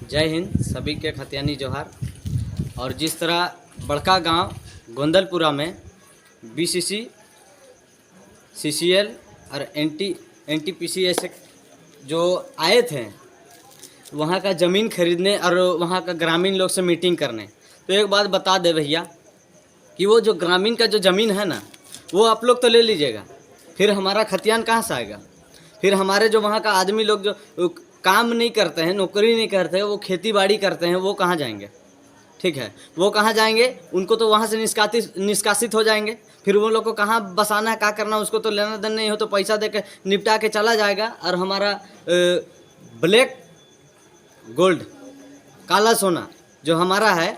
जय हिंद सभी के खतियानी जोहार। और जिस तरह बड़का गांव गोंदलपुरा में बीसीसी, सीसीएल और एनटीपीसी ऐसे जो आए थे वहाँ का ज़मीन खरीदने और वहाँ का ग्रामीण लोग से मीटिंग करने, तो एक बात बता दे भैया कि वो जो ग्रामीण का जो ज़मीन है ना वो आप लोग तो ले लीजिएगा, फिर हमारा खतियान कहाँ से आएगा? फिर हमारे जो वहाँ का आदमी लोग जो काम नहीं करते हैं, नौकरी नहीं करते हैं, वो खेती बाड़ी करते हैं, वो कहाँ जाएंगे? ठीक है, वो कहाँ जाएंगे? उनको तो वहाँ से निष्कासित हो जाएंगे। फिर वो लोग को कहाँ बसाना है, क्या करना, उसको तो लेना देना नहीं हो, तो पैसा दे के निपटा के चला जाएगा। और हमारा ब्लैक गोल्ड, काला सोना जो हमारा है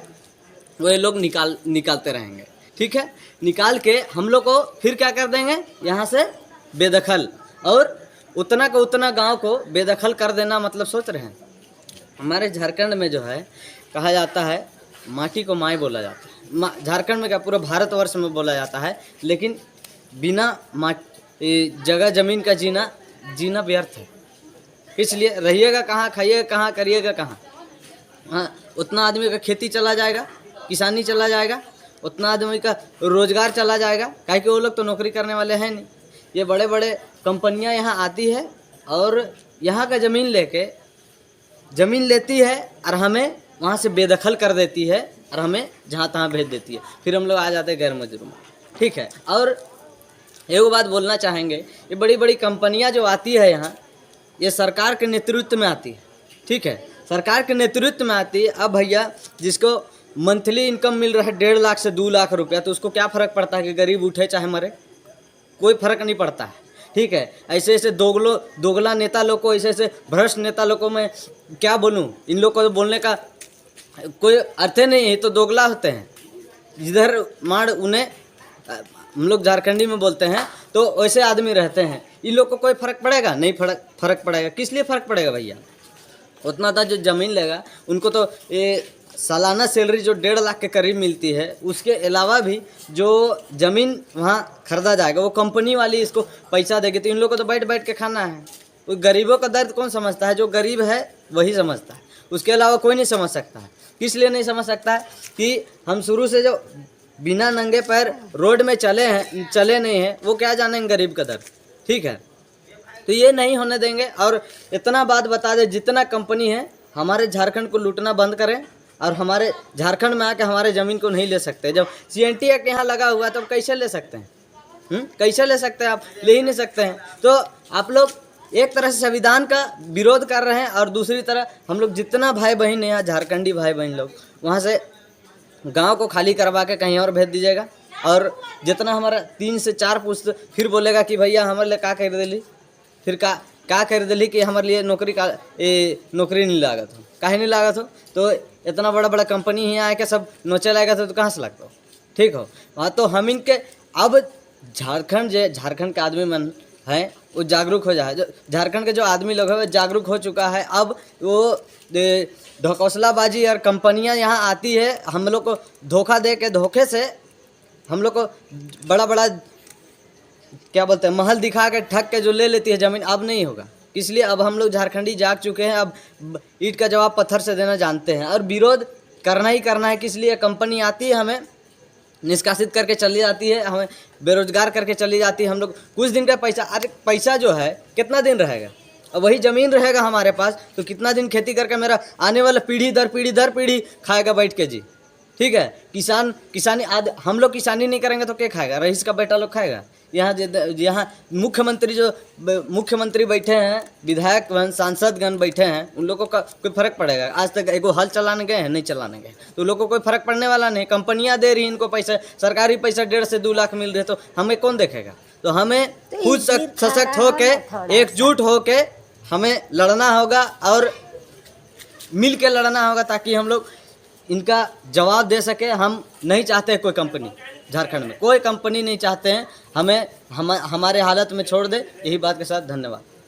वो ये लोग निकालते रहेंगे। ठीक है, निकाल के हम लोग को फिर क्या कर देंगे, यहाँ से बेदखल, और उतना का उतना गांव को बेदखल कर देना। मतलब सोच रहे हैं, हमारे झारखंड में जो है कहा जाता है माटी को माई बोला जाता है। झारखंड में क्या पूरा भारतवर्ष में बोला जाता है, लेकिन बिना जगह ज़मीन का जीना व्यर्थ है। इसलिए रहिएगा कहाँ, खाइएगा कहाँ, करिएगा कहाँ? हाँ, उतना आदमी का खेती चला जाएगा, किसानी चला जाएगा, उतना आदमी का रोजगार चला जाएगा, काहे कि वो लोग तो नौकरी करने वाले हैं नहीं। ये बड़े बड़े कंपनियां यहाँ आती है और यहाँ का ज़मीन लेती है और हमें वहाँ से बेदखल कर देती है और हमें जहाँ तहाँ भेज देती है। फिर हम लोग आ जाते हैं गैर मजदूर में। ठीक है, और एक बात बोलना चाहेंगे, ये बड़ी बड़ी कंपनियां जो आती है यहाँ, ये सरकार के नेतृत्व में आती है। ठीक है, सरकार के नेतृत्व में आती है। अब भैया जिसको मंथली इनकम मिल रहा है 1.5 लाख से 2 लाख रुपया, तो उसको क्या फ़र्क पड़ता है कि गरीब उठे चाहे मरे? कोई फ़र्क नहीं पड़ता है। ठीक है, ऐसे ऐसे दोगला नेता लोग को, ऐसे भ्रष्ट नेता लोग को मैं क्या बोलूँ, इन लोग को बोलने का कोई अर्थ नहीं है, तो दोगला होते हैं। जिधर मार उन्हें हम लोग झारखंडी में बोलते हैं, तो वैसे आदमी रहते हैं। इन लोग को कोई फ़र्क पड़ेगा? नहीं फ़र्क पड़ेगा। किस लिए फ़र्क पड़ेगा भैया? उतना था जो ज़मीन लेगा, उनको तो ये सालाना सैलरी जो 1.5 लाख के करीब मिलती है, उसके अलावा भी जो ज़मीन वहाँ खरीदा जाएगा वो कंपनी वाली इसको पैसा देगी। तो इन लोगों को तो बैठ बैठ के खाना है। वो गरीबों का दर्द कौन समझता है? जो गरीब है वही समझता है, उसके अलावा कोई नहीं समझ सकता है। किस लिए नहीं समझ सकता है? कि हम शुरू से जो बिना नंगे पैर रोड में चले नहीं हैं, वो क्या जानेंगे गरीब का दर्द। ठीक है, तो ये नहीं होने देंगे। और इतना बात बता दे, जितना कंपनी है हमारे झारखंड को लूटना बंद करें, और हमारे झारखंड में आके हमारे ज़मीन को नहीं ले सकते। जब CNT एक्ट यहाँ लगा हुआ है तो कैसे ले सकते हैं? कैसे ले सकते हैं? आप ले ही नहीं सकते हैं। तो आप लोग एक तरह से संविधान का विरोध कर रहे हैं, और दूसरी तरह हम लोग जितना भाई बहन यहाँ झारखंडी भाई बहन लोग, वहाँ से गांव को खाली करवा के कहीं और भेज दीजिएगा। और जितना हमारा 3 से 4 पुश्त फिर बोलेगा कि भैया हमारे लिए क्या कर दिली, फिर क्या कर दिली कि हमारे लिए नौकरी नहीं लागत हो, काहे नहीं लागत हो? तो इतना बड़ा बड़ा कंपनी ही आए के सब नोचे लाएगा तो कहाँ से लगता हो? ठीक हो, वहाँ तो हम इनके अब झारखंड के आदमी मन हैं वो जागरूक हो जाए। जो झारखंड के जो आदमी लोग हैं वो जागरूक हो चुका है। अब वो ढकोसलाबाजी और कंपनियां यहाँ आती है, हम लोग को धोखे से हम लोग को बड़ा बड़ा क्या बोलते हैं महल दिखा के ठग के जो ले लेती है ज़मीन, अब नहीं होगा। इसलिए अब हम लोग झारखंडी जाग चुके हैं, अब ईंट का जवाब पत्थर से देना जानते हैं, और विरोध करना ही करना है। किस लिए? कंपनी आती है, हमें निष्कासित करके चली जाती है, हमें बेरोजगार करके चली जाती है। हम लोग कुछ दिन का पैसा, अरे पैसा जो है कितना दिन रहेगा? अब वही ज़मीन रहेगा हमारे पास तो कितना दिन खेती करके मेरा आने वाला पीढ़ी दर पीढ़ी खाएगा बैठ के जी। ठीक है, किसानी हम लोग किसानी नहीं करेंगे तो क्या खाएगा? रईस का बेटा लोग खाएगा। यहाँ मुख्यमंत्री बैठे हैं, विधायक सांसदगण बैठे हैं, उन लोगों का कोई फ़र्क पड़ेगा? आज तक एगो हल चलाने गए हैं? नहीं चलाने गए। तो लोगों को कोई फ़र्क पड़ने वाला नहीं। कंपनियां दे रही इनको पैसा, सरकारी पैसा 1.5 से 2 लाख मिल रहे, तो हमें कौन देखेगा? तो हमें खुद सशक्त होके, एकजुट होके हमें लड़ना होगा, और मिल के लड़ना होगा, ताकि हम लोग इनका जवाब दे सके। हम नहीं चाहते कोई कंपनी, झारखंड में कोई कंपनी नहीं चाहते हैं, हमें हमारे हालत में छोड़ दे। यही बात के साथ धन्यवाद।